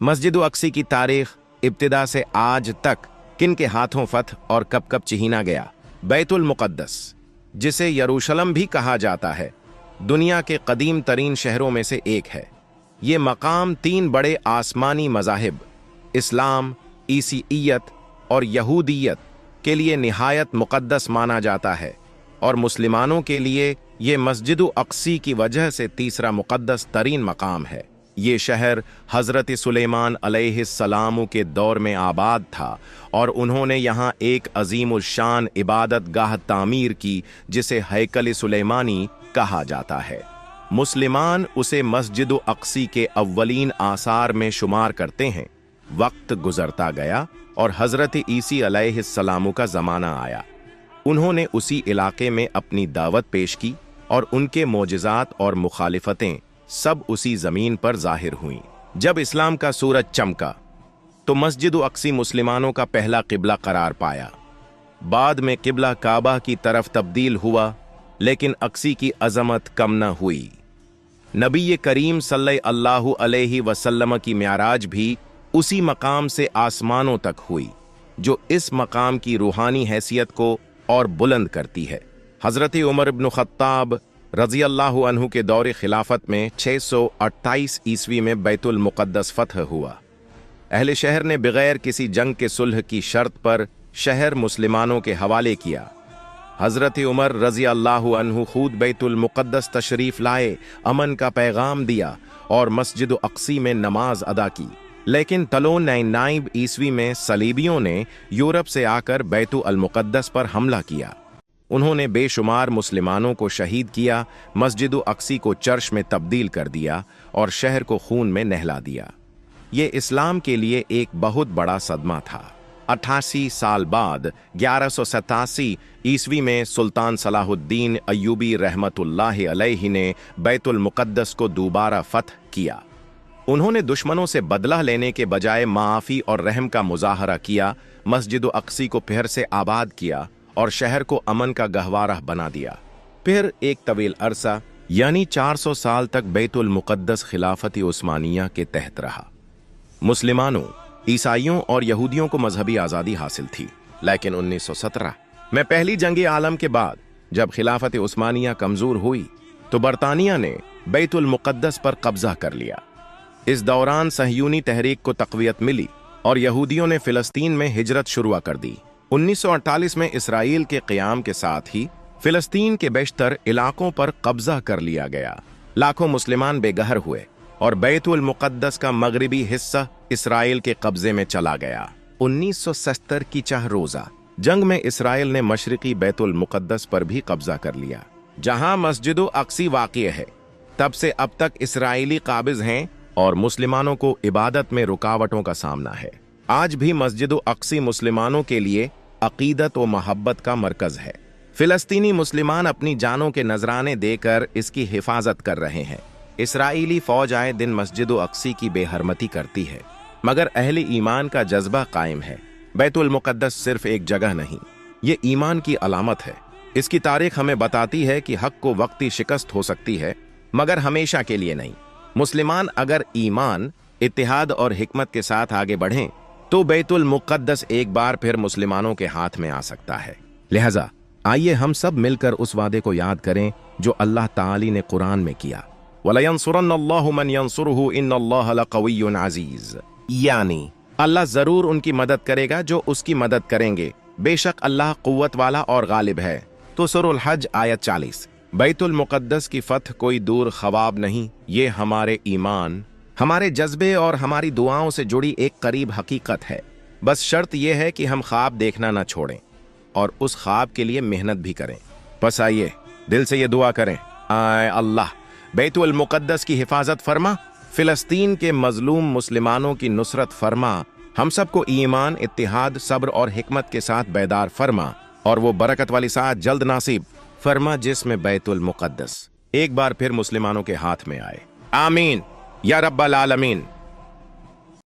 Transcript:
मस्जिद अक्सी की तारीख इब्तिदा से आज तक किन के हाथों फतह और कब कब चिहीना गया। बैतुल मुक़द्दस, जिसे यरूशलम भी कहा जाता है, दुनिया के कदीम तरीन शहरों में से एक है। ये मकाम तीन बड़े आसमानी मज़ाहिब इस्लाम, ईसाईयत और यहूदियत के लिए निहायत मुक़द्दस माना जाता है और मुसलमानों के लिए ये मस्जिद अक्सी की वजह से तीसरा मुक़द्दस तरीन मकाम है। ये शहर हज़रत सुलेमान अलैहिस्सलाम के दौर में आबाद था और उन्होंने यहाँ एक अजीमुल शान इबादत गाह तामीर की जिसे हैकल सुलेमानी कहा जाता है। मुसलमान उसे मस्जिद अक्सी के अव्वलीन आसार में शुमार करते हैं। वक्त गुजरता गया और हज़रत ईसा अलैहिस्सलाम का ज़माना आया। उन्होंने उसी इलाके में अपनी दावत पेश की और उनके मोजिज़ात और मुखालिफतें सब उसी ज़मीन पर ज़ाहिर हुईं। जब इस्लाम का सूरज चमका तो मस्जिद अक्सी मुसलमानों का पहला क़िबला करार पाया। बाद में क़िबला काबा की तरफ तब्दील हुआ, लेकिन अक्सी की अज़मत कम न हुई। नबी करीम सल्लल्लाहु अलैहि वसल्लम की मियाराज भी उसी मकाम से आसमानों तक हुई, जो इस मकाम की रूहानी हैसियत को और बुलंद करती है। हज़रत उमर इब्न ख़त्ताब रज़ी अल्लाहु अन्हु के दौरे खिलाफत में 628 ईस्वी में बैतुल मुक़द्दस फ़तह हुआ। अहले शहर ने बगैर किसी जंग के सुलह की शर्त पर शहर मुसलमानों के हवाले किया। हज़रत उमर रज़ी अल्लाहु अन्हु खुद बैतुल मुक़द्दस तशरीफ़ लाए, अमन का पैगाम दिया और मस्जिद अक्सी में नमाज अदा की। लेकिन 399 ईस्वी में सलीबियों ने यूरोप से आकर बैतुल मुक़द्दस पर हमला किया। उन्होंने बेशुमार मुसलमानों को शहीद किया, मस्जिद अक्सी को चर्च में तब्दील कर दिया और शहर को खून में नहला दिया। ये इस्लाम के लिए एक बहुत बड़ा सदमा था। 88 साल बाद 1187 ईस्वी में सुल्तान सलाहुद्दीन अय्यूबी रहमतुल्लाह अलैहि ने बैतुल मुक़द्दस को दोबारा फ़तह किया। उन्होंने दुश्मनों से बदला लेने के बजाय माफ़ी और रहम का मुजाहरा किया, मस्जिद अक्सी को फिर से आबाद किया और शहर को अमन का गहवारा बना दिया। फिर एक तवील अरसा यानी 400 साल तक बैतुल मुक़द्दस खिलाफत उस्मानिया के तहत रहा। मुसलमानों, ईसाइयों और यहूदियों को मजहबी आज़ादी हासिल थी, लेकिन 1917 में पहली जंग आलम के बाद जब खिलाफत उस्मानिया कमज़ोर हुई तो बरतानिया ने बैतुल मुक़द्दस पर कब्ज़ा कर लिया। इस दौरान सहयूनी तहरीक को तक़वियत मिली और यहूदियों ने फ़िलिस्तीन में हिजरत शुरू कर दी। 1948 में इसराइल के क़याम के साथ ही फ़िलिस्तीन के बेशतर इलाकों पर कब्ज़ा कर लिया गया। लाखों मुसलमान बेघर हुए और बैतुल मुक़द्दस का मगरिबी हिस्सा इसराइल के कब्ज़े में चला गया। 1970 की चाह-रोज़ा जंग में इसराइल ने मशरिकी बैतुल मुक़द्दस पर भी कब्ज़ा कर लिया, जहां मस्जिद अक्सी वाक़ई है। तब से अब तक इसराइली काबिज़ हैं और मुसलमानों को इबादत में रुकावटों का सामना है। आज भी मस्जिद अक्सी मुसलमानों के लिए अक़ीदत व मोहब्बत का मरकज़ है। फ़िलिस्तीनी मुसलमान अपनी जानों के नजराने देकर इसकी हिफाजत कर रहे हैं। इसराइली फ़ौज आए दिन मस्जिद अक्सी की बेहरमती करती है, मगर अहले ईमान का जज्बा कायम है। बैतुल मुक़द्दस सिर्फ एक जगह नहीं, ये ईमान की अलामत है। इसकी तारीख हमें बताती है कि हक़ को वक्ती शिकस्त हो सकती है, मगर हमेशा के लिए नहीं। मुसलमान अगर ईमान, इत्तिहाद और हिकमत के साथ आगे बढ़ें तो बैतुल मुक़द्दस एक बार फिर मुसलमानों के हाथ में आ सकता है। लिहाजा आइए हम सब मिलकर उस वादे को याद करें जो अल्लाह ताली ने कुरान में किया, वलयंसुरन्नल्लाहु मन यंसुरुहु इन्नल्लाह लक़विय्युन अज़ीज़, यानी अल्लाह जरूर उनकी मदद करेगा जो उसकी मदद करेंगे, बेशक अल्लाह कुव्वत वाला और गालिब है। तो सूरह हज आयत 40। बैतुल मुक़द्दस की फ़तह कोई दूर ख्वाब नहीं, ये हमारे ईमान, हमारे जज्बे और हमारी दुआओं से जुड़ी एक करीब हकीकत है। बस शर्त यह है कि हम ख्वाब देखना न छोड़ें और उस ख्वाब के लिए मेहनत भी करें। बस आइए दिल से ये दुआ करें, आए अल्लाह बैतुल मुक़द्दस की हिफाजत फरमा, फ़िलिस्तीन के मजलूम मुसलमानों की नुसरत फरमा, हम सबको ईमान, इत्तिहाद, सब्र और हिकमत के साथ बेदार फरमा और वो बरकत वाली साथ जल्द नासिब फरमा जिसमें बैतुल मुक़द्दस एक बार फिर मुसलमानों के हाथ में आए। आमीन या रब्बल आलमीन।